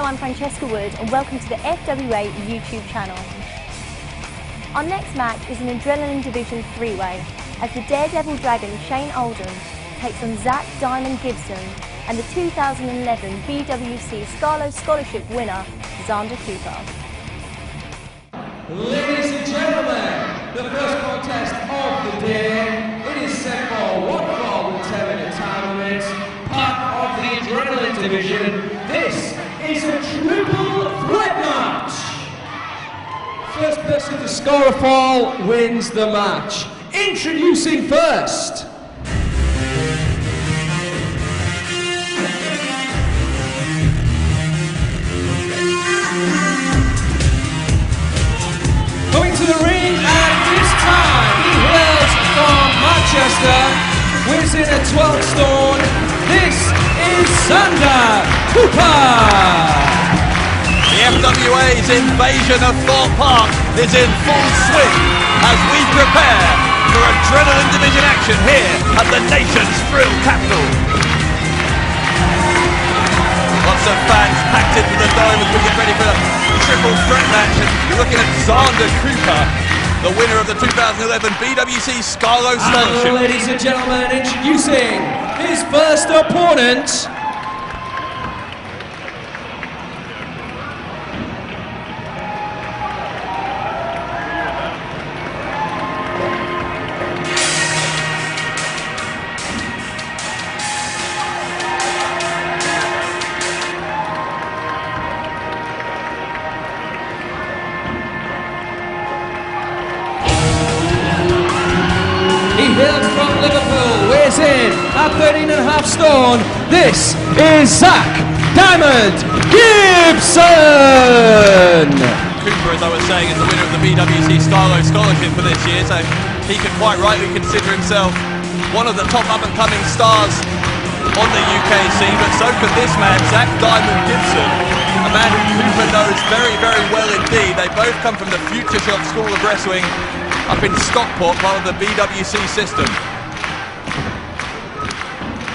I'm Francesca Wood and welcome to the FWA YouTube channel. Our next match is an Adrenaline Division 3-way as the Daredevil Dragon Shane Oldham takes on Zack Diamond Gibson and the 2011 BWC Scarlo Scholarship winner Xander Cooper. Ladies and gentlemen, the first contest of the day. It is set for 1 fall with 10-minute time limits, part of the Adrenaline Division. This is a triple threat match. First person to score a fall wins the match. Introducing first. Coming to the ring, and this time he hails from Manchester, weighs in at 12 stone. This is Xander Cooper. The FWA's invasion of Thorpe Park is in full swing as we prepare for Adrenaline Division action here at the nation's thrill capital. Lots of fans packed into the dome as we get ready for the triple threat match, and you're looking at Xander Cooper, the winner of the 2011 BWC Scarlo Scholarship. And ladies and gentlemen, introducing his first opponent. He hails from Liverpool, weighs in at 13.5 stone. This is Zack Diamond Gibson. Cooper, as I was saying, is the winner of the BWC Scarlo Scholarship for this year, so he could quite rightly consider himself one of the top up-and-coming stars on the UK scene, but so could this man, Zack Diamond Gibson, a man who Cooper knows very, very well indeed. They both come from the Future Shock School of Wrestling up in Stockport, part of the BWC system.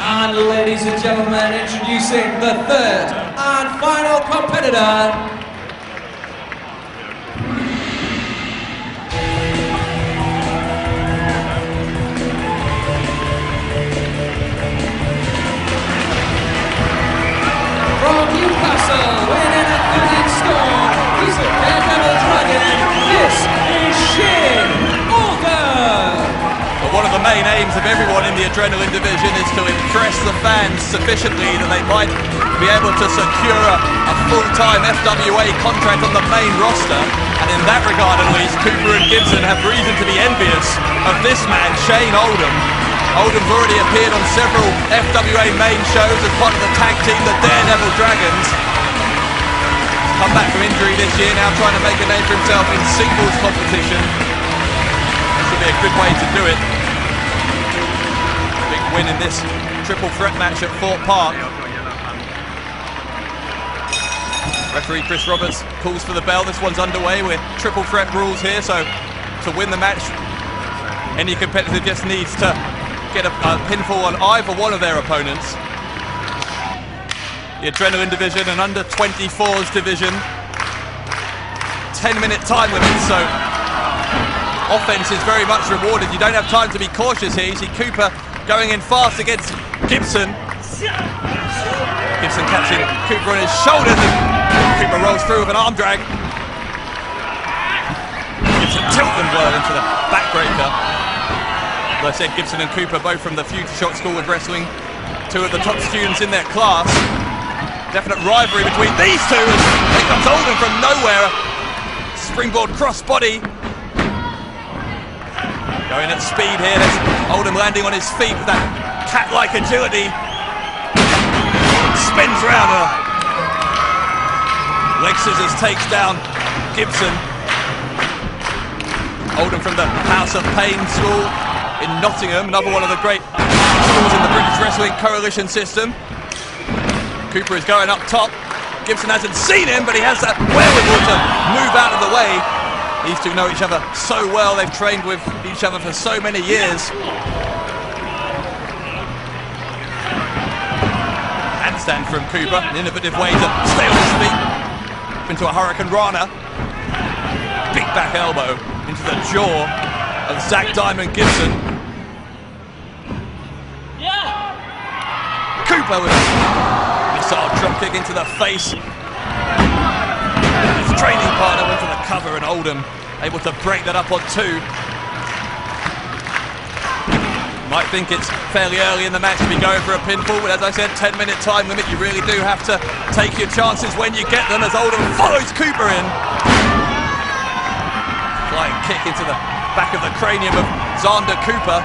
And ladies and gentlemen, introducing the third and final competitor. From Newcastle, weighing in at 13 stone, he's the Daredevil Dragon. This is Shane Oldham. But one of the main aims of everyone in the Adrenaline Division is to impress the fans sufficiently that they might be able to secure a full-time FWA contract on the main roster. And in that regard, at least, Cooper and Gibson have reason to be envious of this man, Shane Oldham. Oldham's already appeared on several FWA main shows as part of the tag team, the Daredevil Dragons. He's come back from injury this year, now trying to make a name for himself in singles competition. Should be a good way to do it. Big win in this triple threat match at Thorpe Park. Referee Chris Roberts calls for the bell. This one's underway with triple threat rules here, so to win the match, any competitor just needs to get a pinfall on either one of their opponents. The Adrenaline Division and under 24s division, 10-minute time limit, so offense is very much rewarded. You don't have time to be cautious here. You see Cooper going in fast against Gibson. Gibson catching Cooper on his shoulders, and Cooper rolls through with an arm drag. Gibson tilts them well into the backbreaker. As I said, Gibson and Cooper both from the Future Shock School of Wrestling, two of the top students in their class. Definite rivalry between these two. Here comes Oldham from nowhere. Springboard crossbody. Going at speed here. There's Oldham landing on his feet with that cat-like agility. Spins round. Leg scissors takes down Gibson. Oldham from the House of Pain School in Nottingham, another one of the great schools in the British Wrestling Coalition system. Cooper is going up top. Gibson hasn't seen him, but he has that wherewithal to move out of the way. These two know each other so well. They've trained with each other for so many years. handstand from Cooper, an innovative way to stay on his feet. Into a Hurricane Rana. Big back elbow into the jaw of Zack Diamond Gibson. Cooper with a missile dropkick into the face. His training partner went for the cover, and Oldham able to break that up on 2. Might think it's fairly early in the match to be going for a pinfall, but as I said, 10-minute time limit. You really do have to take your chances when you get them, as Oldham follows Cooper in. Flying kick into the back of the cranium of Xander Cooper.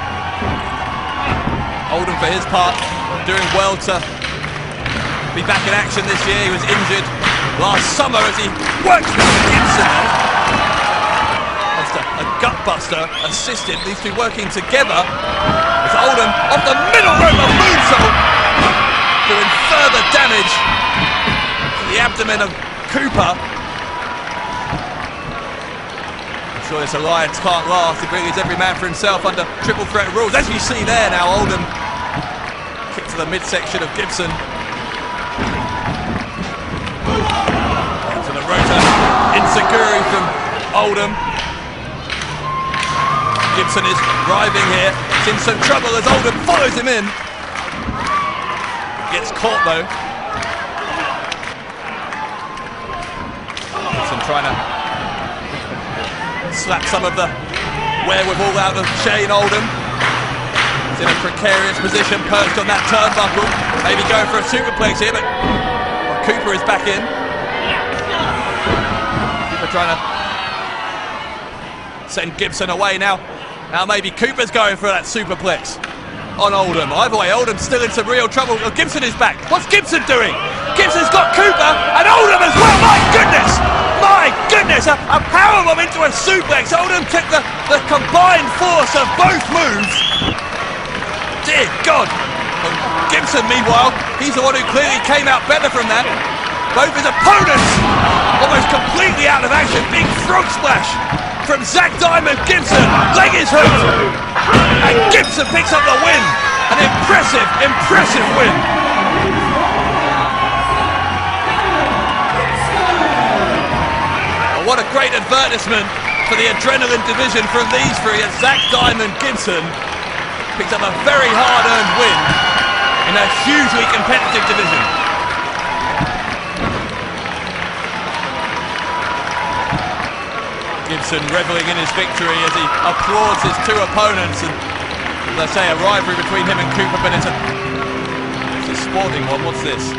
Oldham, for his part, doing well to be back in action this year. He was injured last summer as he worked with Gibson. A gutbuster assisted, these two working together as Oldham off the middle rope, a moonsault, doing further damage to the abdomen of Cooper. I'm sure this alliance can't last. It really is every man for himself under triple threat rules. As you see there now, Oldham kick to the midsection of Gibson. Into the rotor, Inseguri from Oldham. Gibson is driving here. He's in some trouble as Oldham follows him in. Gets caught though. Gibson trying to slap some of the wherewithal out of Shane Oldham. He's in a precarious position, perched on that turnbuckle. Maybe going for a superplex here, but Cooper is back in. Cooper trying to send Gibson away now. Now maybe Cooper's going for that superplex on Oldham. Either way, Oldham's still in some real trouble. Oh, Gibson is back. What's Gibson doing? Gibson's got Cooper and Oldham as well. My goodness! My goodness! A powerbomb into a suplex. Oldham took the combined force of both moves. Dear God! And Gibson, meanwhile, he's the one who clearly came out better from that. Both his opponents almost completely out of action. Big frog splash from Zack Diamond Gibson. Leg is hooked. And Gibson picks up the win. An impressive, impressive win. What a great advertisement for the Adrenaline division from these three, as Zack Diamond Gibson picks up a very hard-earned win in a hugely competitive division. Gibson revelling in his victory as he applauds his two opponents, and as I say, a rivalry between him and Cooper, but it's a sporting one. What's this?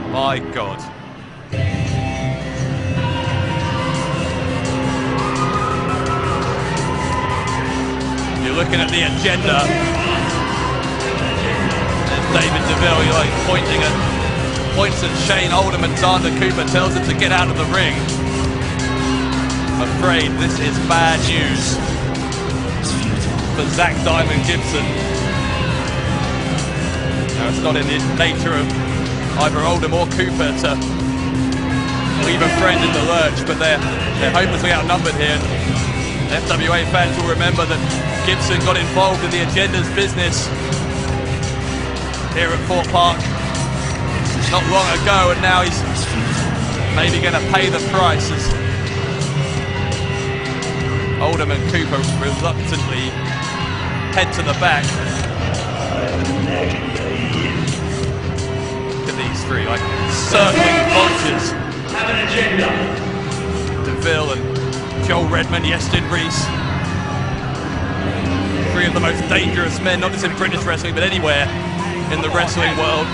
My God. You're looking at the agenda, and David DeVille, you're like points at Shane Oldham, and Xander Cooper tells him to get out of the ring. I'm afraid this is bad news for Zack Diamond Gibson. Now, it's not in the nature of either Oldham or Cooper to leave a friend in the lurch, but they're hopelessly outnumbered here. FWA fans will remember that Gibson got involved in the agenda's business here at Thorpe Park not long ago, and now he's maybe going to pay the price as Oldham and Cooper reluctantly head to the back. Look at these three, like circling vultures. Have an agenda. DeVille and Joel Redman, Yestin Reese. Three of the most dangerous men, not just in British wrestling, but anywhere in the wrestling world.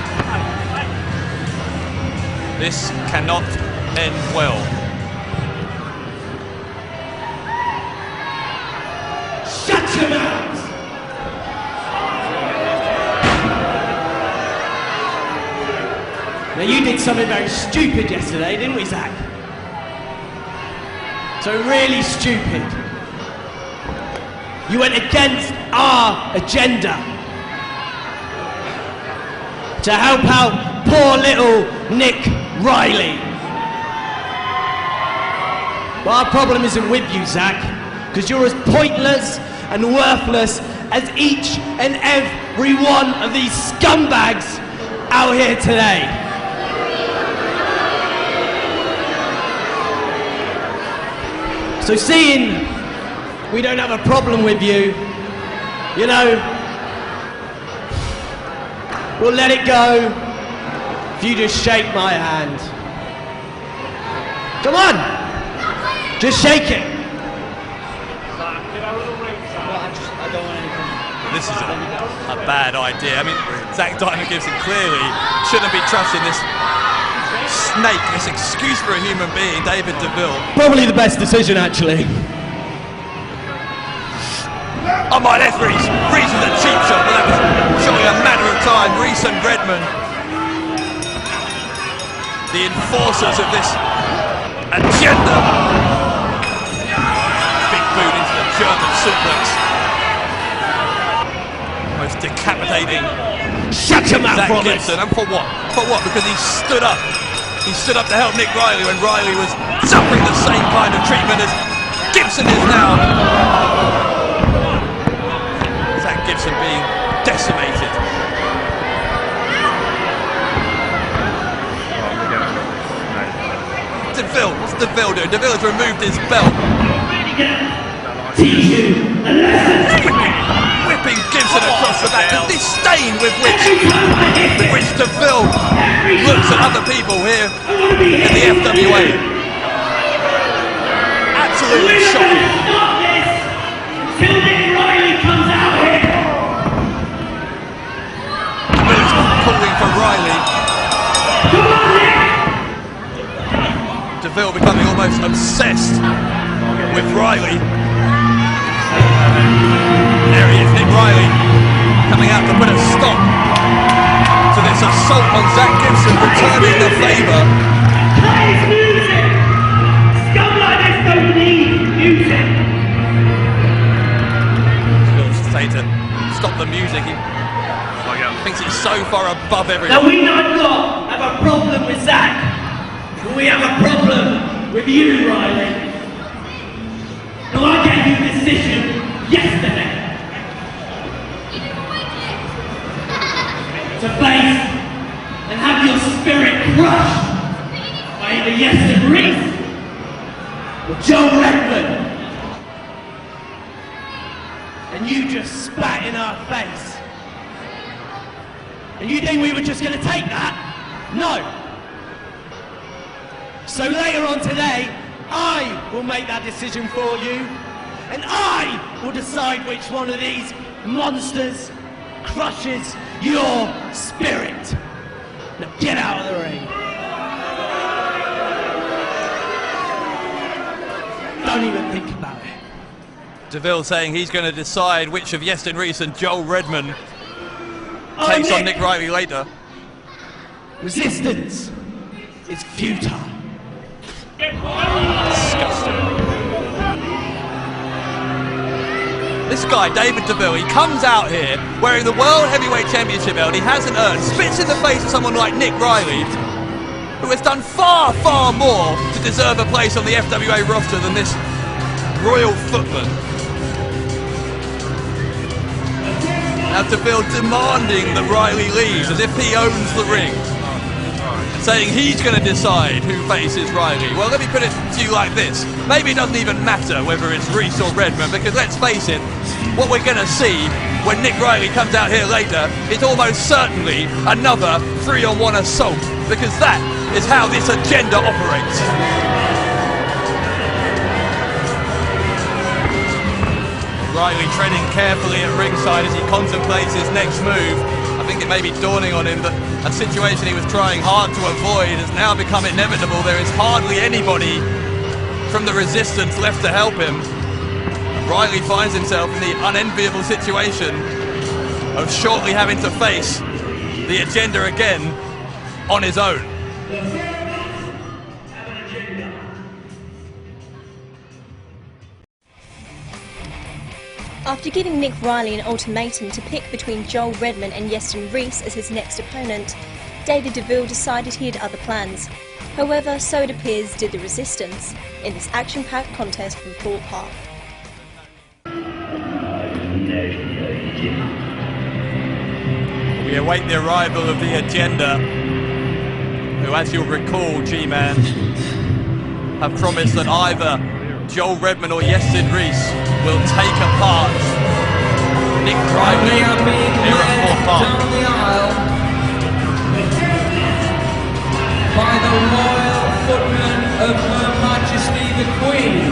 This cannot end well. Shut your mouth! Now you did something very stupid yesterday, didn't we, Zack? So really stupid. You went against our agenda to help out poor little Nick Riley. But our problem isn't with you, Zack, because you're as pointless and worthless as each and every one of these scumbags out here today. So seeing we don't have a problem with you, you know, we'll let it go if you just shake my hand. Come on, just shake it. This is a bad idea. I mean, Zack Gibson clearly shouldn't be trusting this snake, this excuse for a human being, David DeVille. Probably the best decision, actually. On my left, Reese is a cheap shot, but that was surely a matter of time. Reese and Redmond, the enforcers of this agenda. Big boot into the German suplex. Most decapitating. Shut your mouth, Zack Gibson, and for what? For what? Because he stood up. He stood up to help Nick Riley when Riley was suffering the same kind of treatment as Gibson is now. Zack Gibson being decimated. What's DeVille doing? DeVille has removed his belt. Whipping Gibson across the back. The disdain with which DeVille looks at other people here in the FWA. Absolutely shocking. DeVille's calling for Riley. DeVille becoming almost obsessed with Riley. There he is, Nick Riley, coming out to put a stop to this assault on Zack Gibson, returning the favour. Scum like this don't need music. He'll say to stop the music. He thinks he's so far above everyone. Now we not have a problem with Zack, but we have a problem with you, Riley. Now I gave you a decision yesterday to face and have your spirit crushed by either Yeston Reese or Joe Redmond. And you just spat in our face. And you think we were just going to take that? No. So later on today, I will make that decision for you, and I will decide which one of these monsters crushes your spirit. Now get out of the ring. Don't even think about it. DeVille saying he's going to decide which of Yeston Reese and Joel Redmond takes on Nick Riley later. Resistance is futile. Disgusting. This guy, David DeVille, he comes out here wearing the World Heavyweight Championship belt he hasn't earned, spits in the face of someone like Nick Riley, who has done far, far more to deserve a place on the FWA roster than this royal footman. Now DeVille demanding that Riley leaves as if he owns the ring, saying he's going to decide who faces Riley. Well, let me put it to you like this. Maybe it doesn't even matter whether it's Reese or Redmond, because let's face it, what we're going to see when Nick Riley comes out here later is almost certainly another 3-on-1 assault, because that is how this agenda operates. Riley treading carefully at ringside as he contemplates his next move. I think it may be dawning on him that a situation he was trying hard to avoid has now become inevitable. There is hardly anybody from the resistance left to help him. Riley finds himself in the unenviable situation of shortly having to face the agenda again on his own. After giving Nick Riley an ultimatum to pick between Joel Redman and Yeston Reese as his next opponent, David DeVille decided he had other plans. However, so it appears did the Resistance in this action-packed contest from Thorpe Park. We await the arrival of the Agenda, who, as you'll recall, G-Man, have promised that either Joel Redman or Yestin Reese will take apart Nick Riley here at Thorpe Park. Down the aisle by the royal footman of Her Majesty the Queen.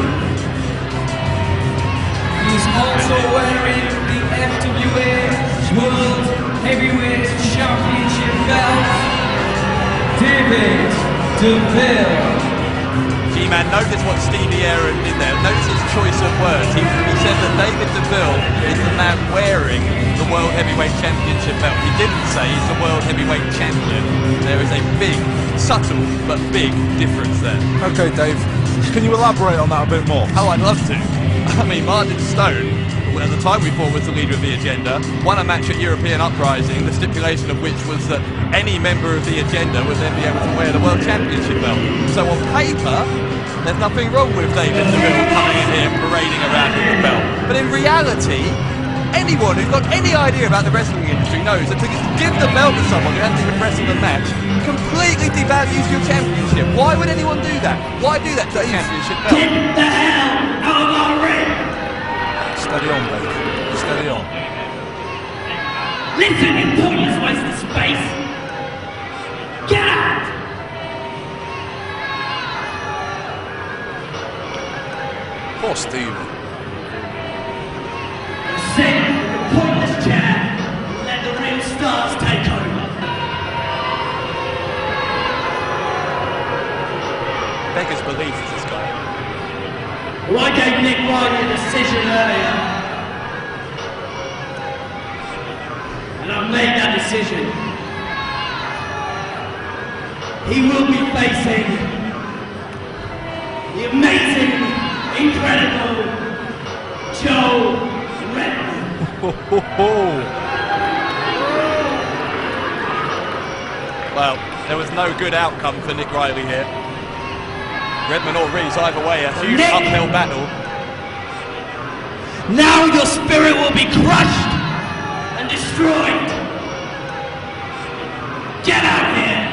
He's also wearing the FWA World Heavyweight Championship belt, David DeVille. G-Man, notice what Stevie Aaron did there. Notice his choice of words. He said that David DeVille is the man wearing the World Heavyweight Championship belt. He didn't say he's the World Heavyweight Champion. There is a big, subtle, but big difference there. Okay, Dave, can you elaborate on that a bit more? Oh, I'd love to. I mean, Martin Stone, at the time we thought was the leader of the Agenda, won a match at European Uprising, the stipulation of which was that any member of the Agenda would then be able to wear the World Championship belt. So on paper, there's nothing wrong with David DeVille coming in here parading around with the belt. But in reality, anyone who's got any idea about the wrestling industry knows that to give the belt to someone who hasn't even wrestled a match completely devalues your championship. Why would anyone do that? Why do that to the championship belt? Get the hell out of our ring! Steady on, Dave. Steady on. Listen, you pointless waste of space! Get out! Poor Steve. Sit in the pointless chair and let the real stars take over. Beggars belief is this guy. Well, I gave Nick Riley a decision earlier. And I've made that decision. He will be facing the amazing, incredible Joel Redman. Well, there was no good outcome for Nick Riley here. Redmond or Reese, either way, a huge Nick! uphill battle. Now your spirit will be crushed and destroyed. Get out here!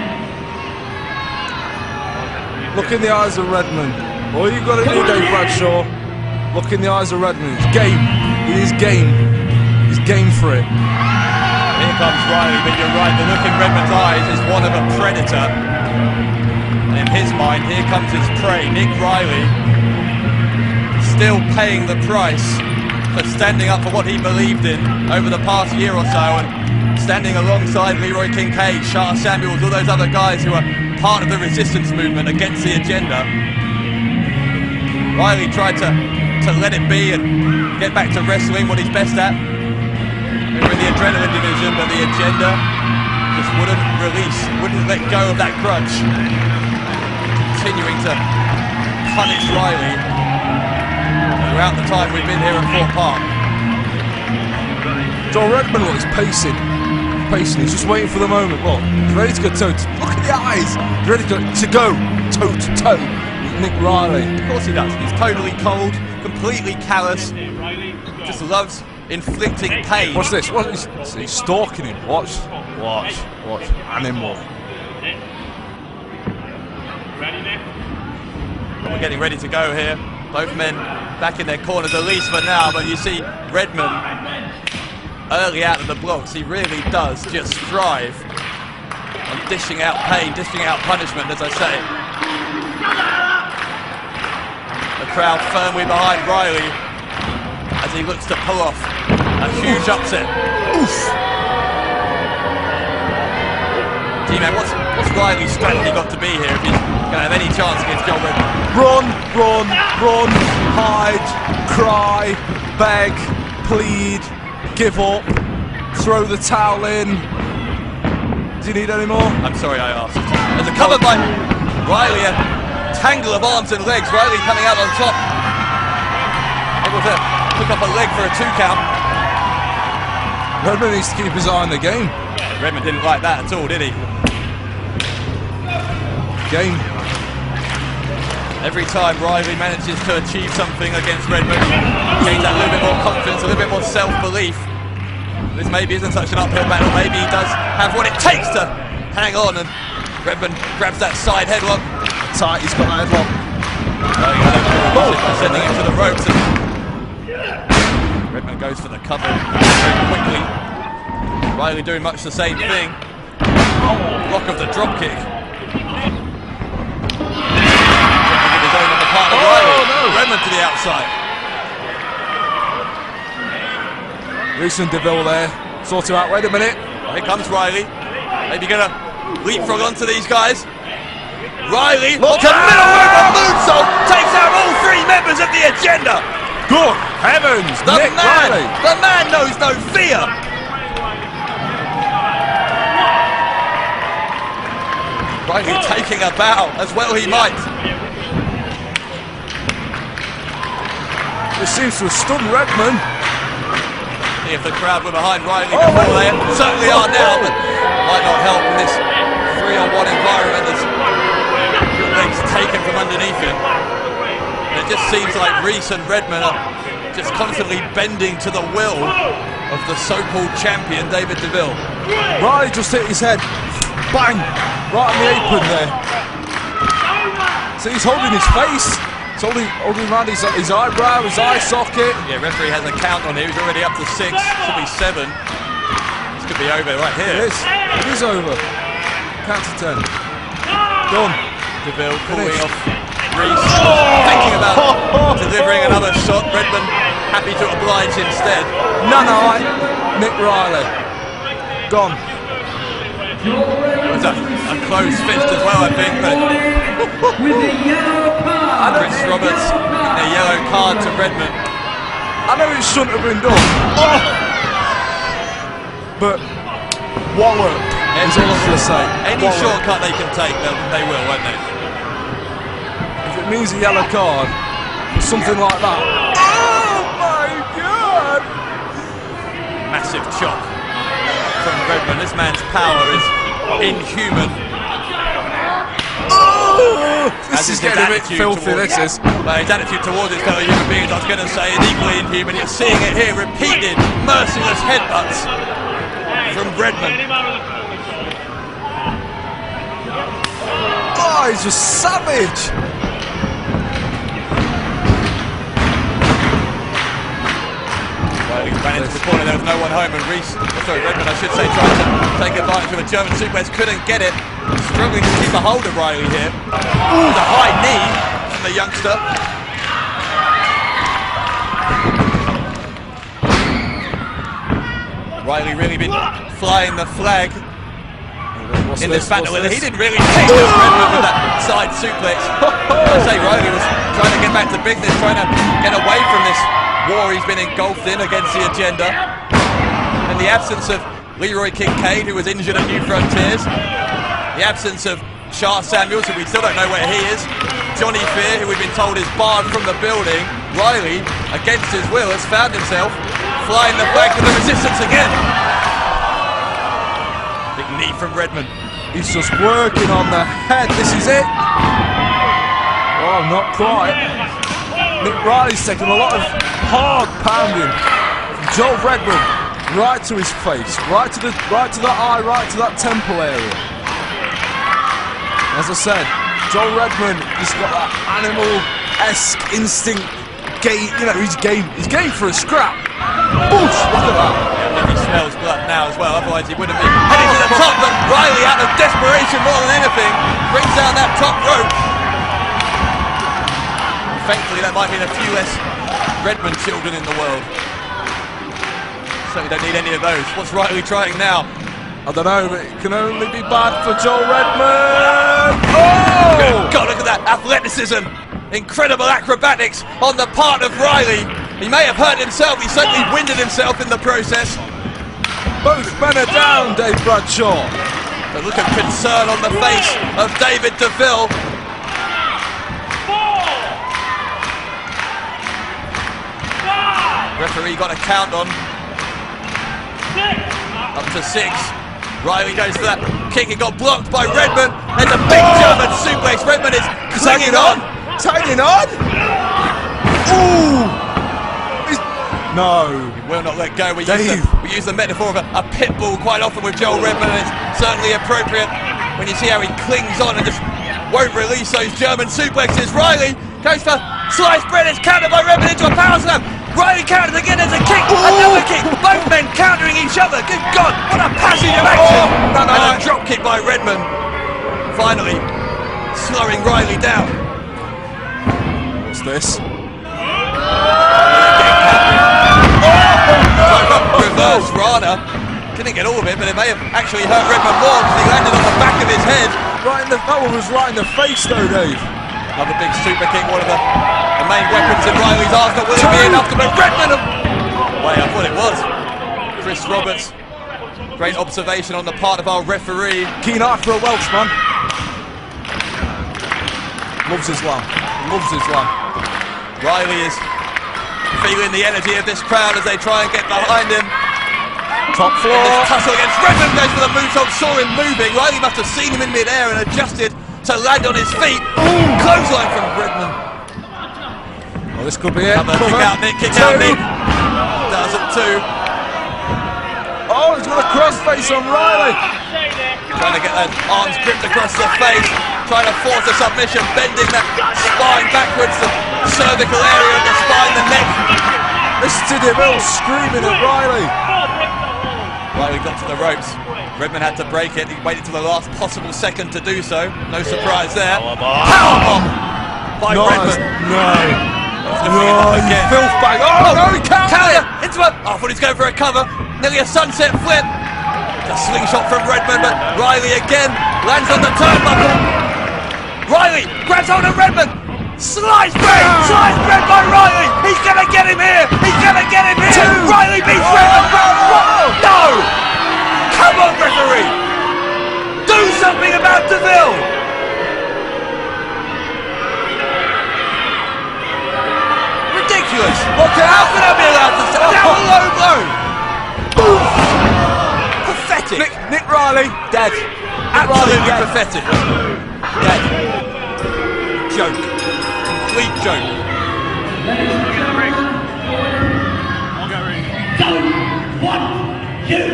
Look in the eyes of Redmond. All you got to do, Dave Bradshaw, look in the eyes of Redmond. It's game. It is game. He's game for it. Here comes Riley, but you're right, the look in Redmond's eyes is one of a predator. And in his mind, here comes his prey, Nick Riley, still paying the price for standing up for what he believed in over the past year or so, and standing alongside Leroy Kincaid, Shah Samuels, all those other guys who are part of the resistance movement against the Agenda. Riley tried to let it be and get back to wrestling, what he's best at. They were in the adrenaline division, but the Agenda just wouldn't release, wouldn't let go of that grudge. Continuing to punish Riley throughout the time we've been here at Thorpe Park. Joel Redmond, look, he's pacing. He's just waiting for the moment. Look, he's ready to go toe to toe. Look at the eyes. He's ready to go toe to toe with Nick Riley. Of course he does. He's totally cold, completely callous, just loves inflicting pain. What's this? What? He's stalking him. Watch. And then what? And we're getting ready to go here. Both men back in their corners, at least for now, but you see Redmond early out of the blocks. He really does just thrive on dishing out pain, dishing out punishment, as I say. The crowd firmly behind Riley as he looks to pull off a huge upset. Oof. G-Man, what's Riley's strategy got to be here if he's going to have any chance against Joel Redman? Run, hide, cry, beg, plead, give up, throw the towel in. Do you need any more? I'm sorry I asked. There's a cover by Riley, a tangle of arms and legs. Riley coming out on top. Able to pick up a leg for a 2 count. Redmond needs to keep his eye on the game. Yeah, Redmond didn't like that at all, did he? Game. Every time Riley manages to achieve something against Redmond, gains that little bit more confidence, a little bit more self-belief. This maybe isn't such an uphill battle. Maybe he does have what it takes to hang on, and Redmond grabs that side headlock. Tight, he's got that headlock. Sending him to the ropes. And Redmond goes for the cover very quickly. Riley doing much the same thing. Block of the drop kick. His own on the part of Riley. No. Redmond to the outside. Reese and DeVille there. Sort him out. Wait a minute. Well, here comes Riley. Maybe gonna leapfrog onto these guys. Riley, look at middle move and moonsault, takes out all three members of the agenda. Good heavens, The Nick man, Riley. the man knows no fear. Riley taking a bow, as well he might. This seems to have stunned Redmond. If the crowd were behind Riley before they certainly are now, but might not help in this 3-on-1 environment as legs taken from underneath him. And it just seems like Reese and Redmond are just constantly bending to the will of the so-called champion, David DeVille. Riley just hit his head. Bang! Right on the apron there. So he's holding his face. He's holding around his eyebrow, his eye socket. Yeah, referee has a count on here. He's already up to 6. Should be 7. This could be over right here. It is over. Count to 10. Done. DeVille calling off Reese. Thinking about delivering another shot. Redmond happy to oblige instead. Nick Riley. Gone. It was a close fist as well, I think. But Chris Roberts a yellow card to Redmond. I know it shouldn't have been done. But wallop is all I'm going to say. Any shortcut they can take, they will, won't they? If it means a yellow card for something like that. Oh my God! Massive chop from Redmond. This man's power is inhuman. This is getting a bit filthy, this is. Well, his attitude towards his fellow human beings, I was going to say, is equally inhuman. You're seeing it here, repeated, merciless headbutts from Redmond. Oh, he's just savage! Well, he ran into the corner, there was no one home, and Redmond, I should say, tried to take advantage of a German suplex, couldn't get it. Struggling to keep a hold of Riley here. With a high knee from the youngster. Riley really been flying the flag in this battle. He didn't really take this Redmond with that side suplex. I say Riley was trying to get back to business, trying to get away from this war he's been engulfed in against the agenda. In the absence of Leroy Kincaid, who was injured at New Frontiers, the absence of Charles Samuels, who we still don't know where he is, Johnny Fear, who we've been told is barred from the building, Riley, against his will, has found himself flying the flag to the resistance again. Big knee from Redmond. He's just working on the head. This is it. Oh, not quite. Nick Riley's taking a lot of hard pounding from Joel Redmond right to his face, right to the eye, right to that temple area. As I said, Joel Redmond, he's got that animal-esque instinct. He's game for a scrap. Boosh! Look at that. I think he smells blood now as well, otherwise he wouldn't be heading to the top, but Riley, out of desperation more than anything, brings down that top rope. And thankfully that might mean a few less Redmond children in the world. Certainly don't need any of those. What's Riley trying now? I don't know, but it can only be bad for Joel Redmond. Oh! God, look at that athleticism. Incredible acrobatics on the part of Riley. He may have hurt himself, he certainly winded himself in the process. Both men are down, Dave Bradshaw. The look of concern on the face of David DeVille. Referee got a count on. Up to 6. Riley goes for that kick. It got blocked by Redmond. There's a big German suplex. Redmond is clinging on. Tagging on. Ooh! No. He will not let go. We Dave. use the metaphor of a pit bull quite often with Joel Redman, and it's certainly appropriate when you see how he clings on and just won't release those German suplexes. Riley goes for sliced bread. It's countered by Redman into a power slam. Riley counters again. There's a kick, another kick. Both men countering each other. Good God, what a passage of action. And a drop kick by Redman. Finally, slowing Riley down. What's this? Reverse Rana. Didn't get all of it, but it may have actually hurt Redman more because he landed on the back of his head. That one was right in the face though, Dave. Another big super kick, one of the main weapons in Riley's arsenal. Will it be enough to make Redman? Way up what it was. Chris Roberts. Great observation on the part of our referee. Keen eye for a Welshman. Loves Islam. Loves Islam. Riley is feeling the energy of this crowd as they try and get behind him. Top floor. And this tussle against Redmond goes for the moonsault, saw him moving. Riley must have seen him in mid-air and adjusted to land on his feet. Clothesline from Redmond. Well, this could be it. Kick out Nick, kick out Nick. Does it too. Oh, he's got a crossface on Riley. Trying to get that arms gripped across the face. Trying to force a submission, bending that spine backwards, the cervical area of the spine, the neck. Listen to DeVille screaming at Riley. Riley got to the ropes. Redmond had to break it. He waited till the last possible second to do so. No surprise there. Powerbomb by Redmond. No, you filth bag. Oh, no, he can't. Counter into a. Oh, I thought he was going for a cover. Nearly a sunset flip. A slingshot from Redmond, but Riley again lands on the turnbuckle. Riley grabs hold of Redmond. Slice bread! Slice bread by Riley! He's gonna get him here! He's gonna get him here! Riley beats Redmond! No! Come on, referee! Do something about DeVille! Ridiculous! How can I be allowed to say that? Was a low blow! Pathetic! Nick Riley. Dad. Absolutely pathetic. Dad. Joke. Complete joke. Don't want you.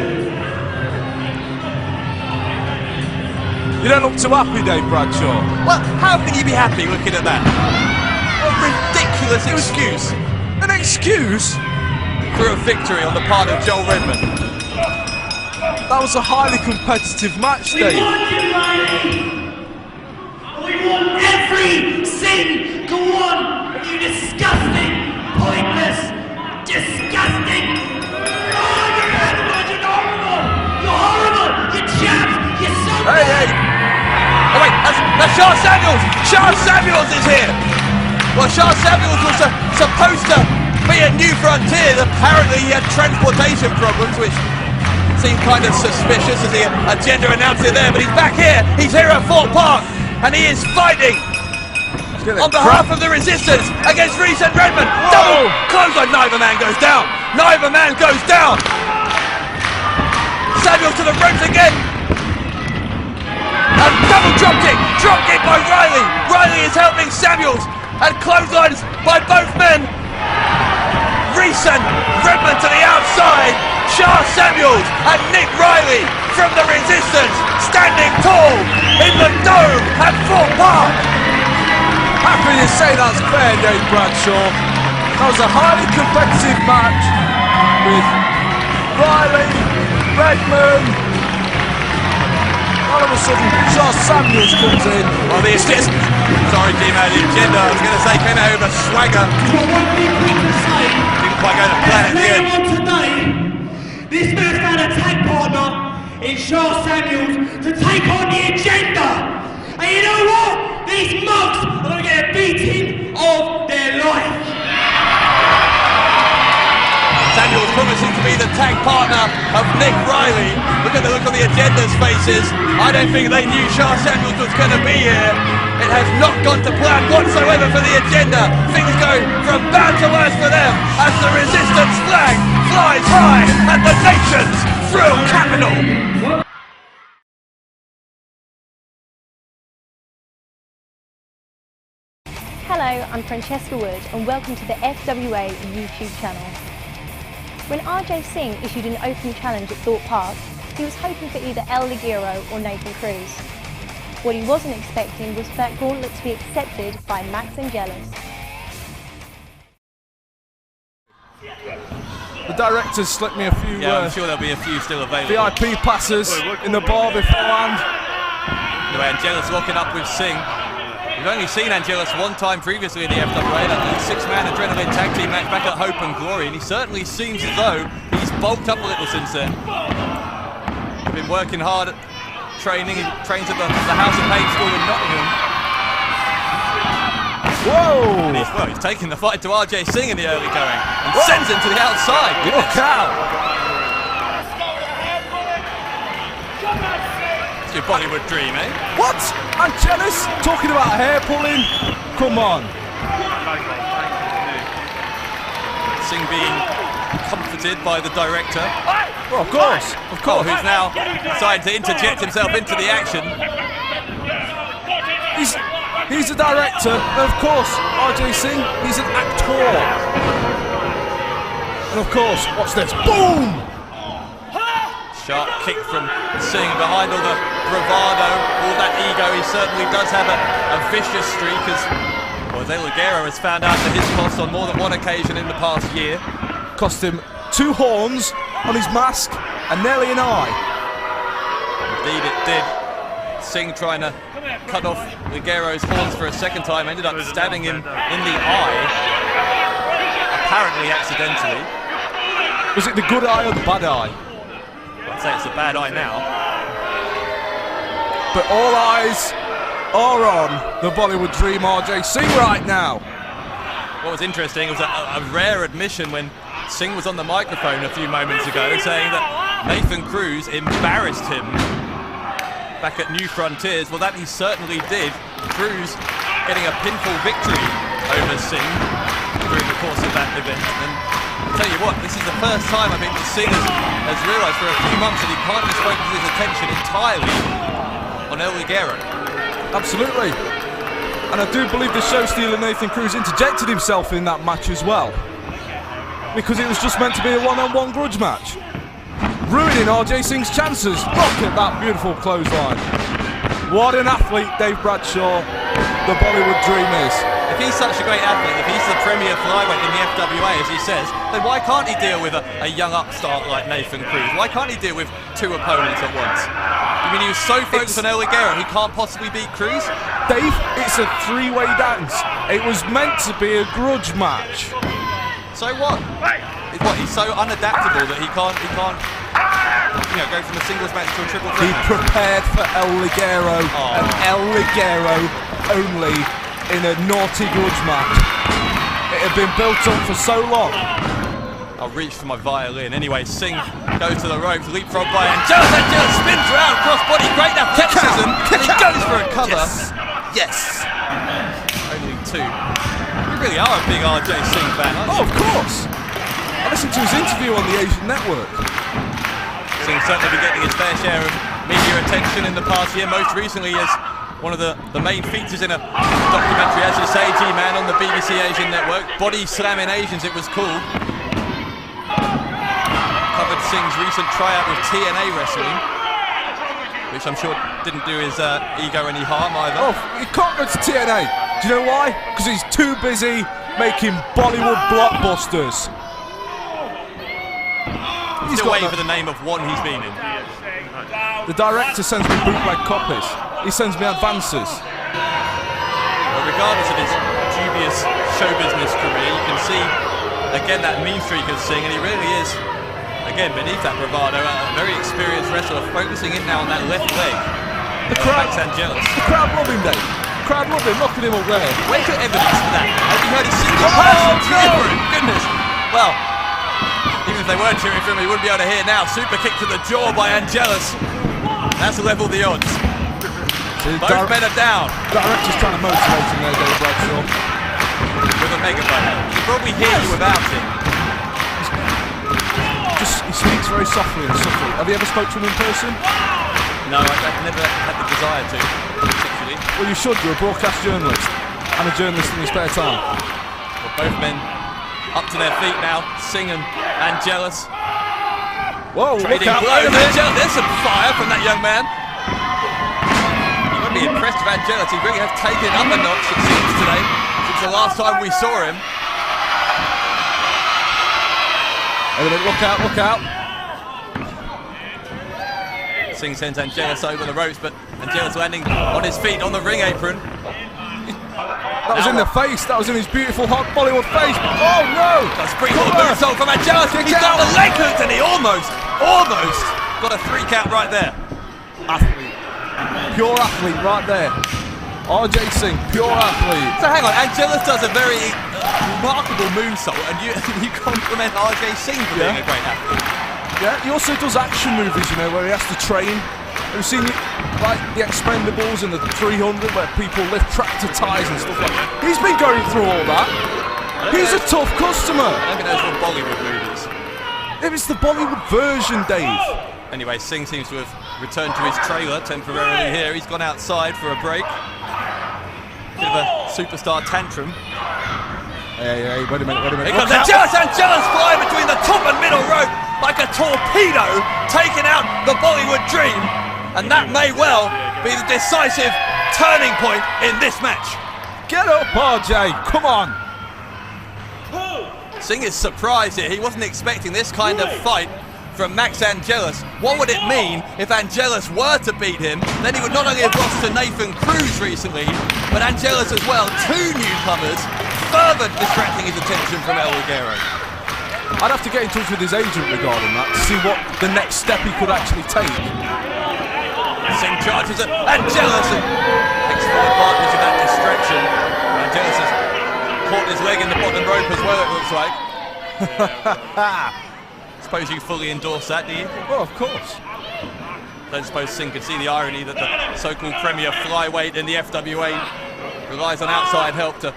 You don't look too happy, Dave Bradshaw. Well, how can you be happy looking at that? What a ridiculous excuse. An excuse? For a victory on the part of Joel Redman. That was a highly competitive match, Dave. We want you, Riley. We want every single one of you disgusting, pointless, disgusting. Oh, you're horrible! You're horrible! You're chapped! You're so Hey! Oh wait, that's Charles Samuels! Charles Samuels is here! Well, Charles Samuels was supposed to be at New Frontiers. Apparently he had transportation problems, which seemed kind of suspicious as the agenda announced it there, but he's back here. He's here at Thorpe Park, and he is fighting on behalf of the resistance against Reese and Redmond. Double clothesline. Neither man goes down. Neither man goes down. Samuels to the ropes again. And double drop kick by Riley. Riley is helping Samuels, and clotheslines by both men. Reese and Redmond to the outside. Charles Samuels and Nick Riley from the resistance, standing tall in the dome at Thorpe Park. How can you say that's fair, Dave Bradshaw? That was a highly competitive match with Riley, Redmond. All of a sudden, Charles Samuels comes in. Well, the assist. Sorry, Dimo, the agenda. I was going to say came out with a swagger. Didn't quite go to plan at the end. This man's found a tag partner in Charles Samuels to take on the agenda. And you know what? These mugs are going to get a beating of their life. Samuels promising to be the tag partner of Nick Riley. Look at the look on the agenda's faces. I don't think they knew Charles Samuels was going to be here. It has not gone to plan whatsoever for the agenda. Things go from bad to worse for them as the resistance flag flies high at the nation's thrill capital. Hello, I'm Francesca Wood and welcome to the FWA YouTube channel. When RJ Singh issued an open challenge at Thorpe Park, he was hoping for either El Ligero or Nathan Cruz. What he wasn't expecting was for that gauntlet to be accepted by Max Angelus. The directors slipped me a few I'm sure there'll be a few still available. VIP passes in the bar beforehand. Anyway, Angelus locking up with Singh. We've only seen Angelus one time previously in the FWA, that six-man adrenaline tag team match back at Hope and Glory, and he certainly seems as though he's bulked up a little since then. He's been working hard at training. He trains at the House of Pain School in Nottingham. Whoa! And he's taking the fight to RJ Singh in the early going and sends him to the outside. Look out! It's your Bollywood dream, eh? What? Angelus talking about hair pulling? Come on. Singh being comforted by the director. Well, of course. Who's now decided to interject himself into the action. He's a director, and of course, RJ Singh, he's an actor. And of course, watch this. Boom! Sharp kick from Singh behind all the bravado, all that ego. He certainly does have a vicious streak, as El Ligero has found out to his cost on more than one occasion in the past year. Cost him 2 horns on his mask and nearly an eye. Indeed it did. Singh trying to cut off Ligero's horns for a second time, ended up stabbing him in the eye, apparently accidentally. Was it the good eye or the bad eye? I'd say it's a bad eye now. But all eyes are on the Bollywood dream RJ Singh right now. What was interesting was a rare admission when Singh was on the microphone a few moments ago, saying that Nathan Cruz embarrassed him back at New Frontiers. Well, that he certainly did. Cruz getting a pinfall victory over Singh during the course of that event. And I'll tell you what, this is the first time I think Singh has realised for a few months that he can't just focus his attention entirely on El Ligero. Absolutely. And I do believe the show stealer Nathan Cruz interjected himself in that match as well, because it was just meant to be a one-on-one grudge match, ruining RJ Singh's chances. Look at that beautiful clothesline. What an athlete Dave Bradshaw, the Bollywood dream is. If he's such a great athlete, if he's the premier flyweight in the FWA, as he says, then why can't he deal with a young upstart like Nathan Cruz? Why can't he deal with 2 opponents at once? I mean, he was so focused on El Ligero, he can't possibly beat Cruz? Dave, it's a 3-way dance. It was meant to be a grudge match. So what? He's so unadaptable that he can't go from a singles match to a triple threat. He prepared for El Ligero, and El Ligero only in a naughty grudge match. It had been built up for so long. I'll reach for my violin. Anyway, Singh goes to the ropes, leapfrog by Angelus spins around, crossbody, great athleticism, and he goes for a cover. Yes. Only 2. You really are a big RJ Singh fan, aren't you? Oh, of course. I listened to his interview on the Asian Network. Singh certainly been getting his fair share of media attention in the past year, most recently as one of the main features in a documentary, as you say, G-Man, on the BBC Asian Network. Body Slamming Asians, it was called. Covered Singh's recent tryout with TNA Wrestling, which I'm sure didn't do his ego any harm either. Oh, he can't go to TNA. Do you know why? Because he's too busy making Bollywood blockbusters. He's still waiting for the name of one he's been in. The director sends me bootleg copies. He sends me advances. Well, regardless of his dubious show business career, you can see again that mean streak of Singh, and he really is, again, beneath that bravado, a very experienced wrestler, focusing in now on that left leg. The crowd love him, Dave. The crowd love him. Look at him up there. Where's your evidence for that? Have you heard a single person cheer for him? Goodness. Well, even if they weren't cheering for him, he wouldn't be able to hear now. Super kick to the jaw by Angelus. That's leveled the odds. Both men are down. Director's trying to motivate him there, Dave Bradshaw. With a megaphone. He can probably hear you without it. He speaks very softly and subtly. Have you ever spoke to him in person? No, I've never had the desire to, particularly. Well, you should. You're a broadcast journalist and a journalist in your spare time. Well, both men Up to their feet now, Singh and Angelus. Whoa, Trading blows. There's some fire from that young man. You won't be impressed with Angelus. He really has taken it up a notch, it seems, today, since the last time we saw him. Look out, look out. Singh sends Angelus over the ropes, but Angelus landing on his feet on the ring apron. That was in the face. That was in his beautiful hot Bollywood face. Oh no! A springboard moonsault from Angelus. He's got the leg hooked, and he almost got a 3 count right there. Athlete. Pure athlete right there. RJ Singh, pure athlete. So hang on, Angelus does a very remarkable moonsault, and you compliment RJ Singh for being a great athlete. Yeah, he also does action movies, you know, where he has to train. Have you seen like the Expendables and the 300 where people lift tractor ties and stuff like that? He's been going through all that. He's a tough customer. I don't think those were Bollywood movies. It was the Bollywood version, Dave. Anyway, Singh seems to have returned to his trailer temporarily here. He's gone outside for a break. Bit of a superstar tantrum. Hey, wait a minute. Here comes Angelus flying between the top and middle rope like a torpedo, taking out the Bollywood dream. And that may well be the decisive turning point in this match. Get up, RJ, come on. Singh is surprised here. He wasn't expecting this kind of fight from Max Angelus. What would it mean if Angelus were to beat him? Then he would not only have lost to Nathan Cruz recently, but Angelus as well, 2 newcomers, further distracting his attention from El Ligero. I'd have to get in touch with his agent regarding that to see what the next step he could actually take. Singh charges at Angelus and takes full advantage of that distraction. Angelus has caught his leg in the bottom rope as well, it looks like. Suppose you fully endorse that, do you? Well, of course. Don't suppose Singh could see the irony that the so-called premier flyweight in the FWA relies on outside help to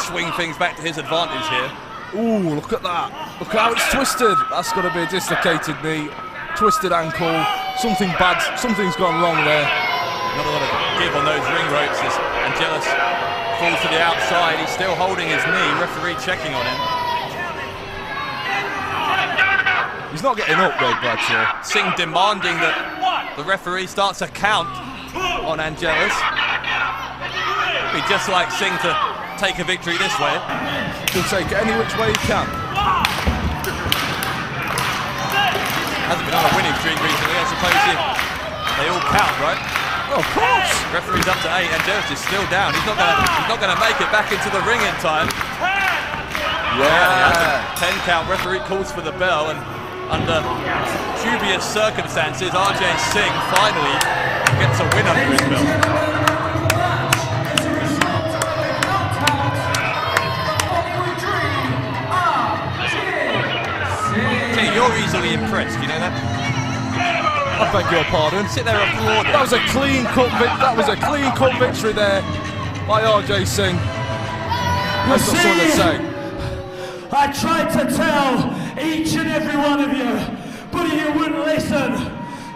swing things back to his advantage here. Ooh, look at that. Look how it's twisted. That's got to be a dislocated knee, twisted ankle, something bad, something's gone wrong there. Not a lot of give on those ring ropes as Angelus falls to the outside. He's still holding his knee, referee checking on him. He's not getting up, Dave Bradshaw. Singh demanding that the referee starts a count on Angelus. It'd be just like Singh to take a victory this way. He'll take it any which way he can. Hasn't been on a winning streak recently, I suppose they all count, right? Oh, of course. Referee's up to 8, Angelus is still down. He's not gonna make it back into the ring in time. Yeah. 10 count, referee calls for the bell, and under dubious circumstances, RJ Singh finally gets a win under his belt. You're easily impressed, you know that? I beg your pardon. Sit there applauding. That was a clean cut victory there by RJ Singh. That's not something to say. I tried to tell each and every one of you, but you wouldn't listen.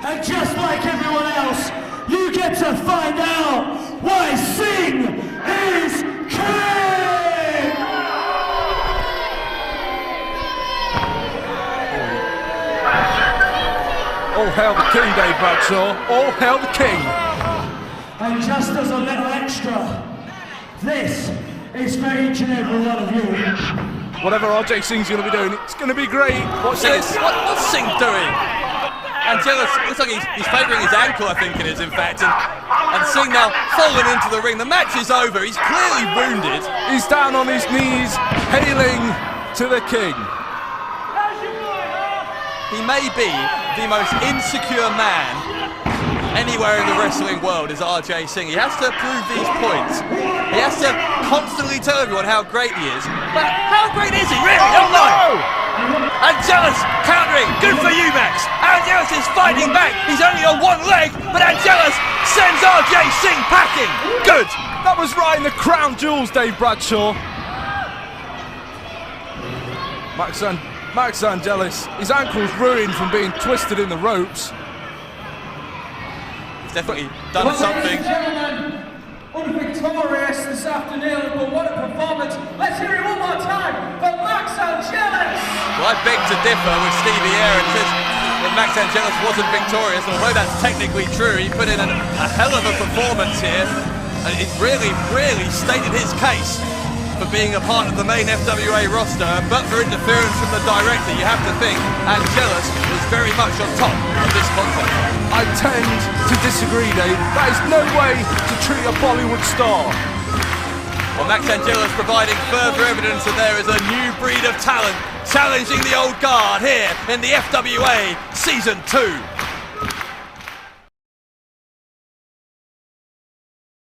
And just like everyone else, you get to find out why Singh is king! All hail the king, Dave Bradshaw. All hail the king. And just as a little extra, this is for each and every one of you. Whatever RJ Singh's going to be doing, it's going to be great. What's this? What's Singh doing? Angelus looks like he's favouring his ankle, I think it is, in fact. And Singh now falling into the ring. The match is over. He's clearly wounded. He's down on his knees, hailing to the king. He may be the most insecure man anywhere in the wrestling world is RJ Singh. He has to prove these points. He has to constantly tell everyone how great he is. But how great is he, really? Oh no! Angelus countering. Good for you, Max. Angelus is fighting back. He's only on one leg, but Angelus sends RJ Singh packing. Good. That was right in the crown jewels, Dave Bradshaw. Max Angelus, his ankle's ruined from being twisted in the ropes. He's definitely done something. unvictorious this afternoon, but what a performance. Let's hear it one more time for Max Angelus. Well, I beg to differ with Stevie Eyre and says that Max Angelus wasn't victorious, although that's technically true. He put in a hell of a performance here, and he really stated his case for being a part of the main FWA roster, but for interference from the director, you have to think Angelus was very much on top of this contest. I tend to disagree, Dave. That is no way to treat a Bollywood star. Well, Max Angelus providing further evidence that there is a new breed of talent challenging the old guard here in the FWA Season 2.